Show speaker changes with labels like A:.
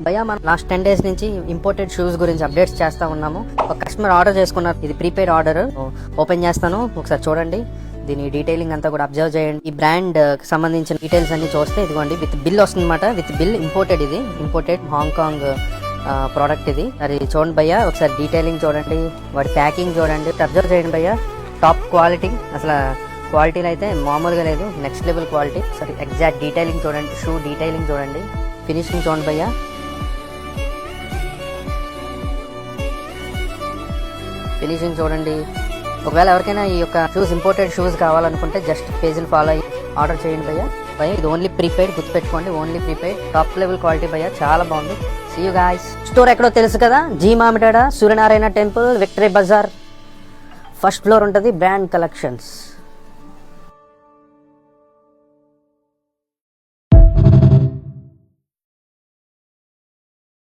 A: భయ్యా మనం last 10 days నుంచి ఇంపోర్టెడ్ షూస్ గురించి అప్డేట్స్ చేస్తా ఉన్నాము. ఒక కస్టమర్ ఆర్డర్ చేసుకున్నారు. ఇది ప్రీపెయిడ్ ఆర్డర్. ఓపెన్ చేస్తాను, ఒకసారి చూడండి. దీని డీటెయిలింగ్ అంతా కూడా అబ్జర్వ్ చేయండి. ఈ బ్రాండ్ సంబంధించిన డీటెయిల్స్ అన్ని చూస్తే ఇదిగోండి విత్ బిల్ వస్తుంది అనమాట. విత్ బిల్ ఇంపోర్టెడ్, ఇది ఇంపోర్టెడ్ హాంకాంగ్ ప్రోడక్ట్ ఇది. అది చూడండి భయ్యా, ఒకసారి డీటెయిలింగ్ చూడండి, వాడి ప్యాకింగ్ చూడండి, అబ్జర్వ్ చేయండి భయ్యా. టాప్ క్వాలిటీ, అసలు క్వాలిటీలో అయితే మామూలుగా లేదు, నెక్స్ట్ లెవెల్ క్వాలిటీ. సరే ఎగ్జాక్ట్ డీటెయిలింగ్ చూడండి, షూ డీటెయిలింగ్ చూడండి, ఫినిషింగ్ చూడండి భయ్యా. ఫినిషింగ్ చూడండి. ఒకవేళ ఎవరికైనా ఈ యొక్క షూస్ ఇంపోర్టెడ్ షూస్ కావాలనుకుంటే జస్ట్ పేజీలు ఫాలో అయ్యి ఆర్డర్ చేయండి భయ్యా. ఇది ఓన్లీ ప్రీపెయిడ్, గుర్తుపెట్టుకోండి, only prepaid, top level quality భయ్యా, చాలా బాగుంది. See you guys. స్టోర్ ఎక్కడో తెలుసు కదా, G Mamidada, Suryanarayana temple, victory bazaar, first floor ఉంటుంది, బ్రాండ్ కలెక్షన్స్.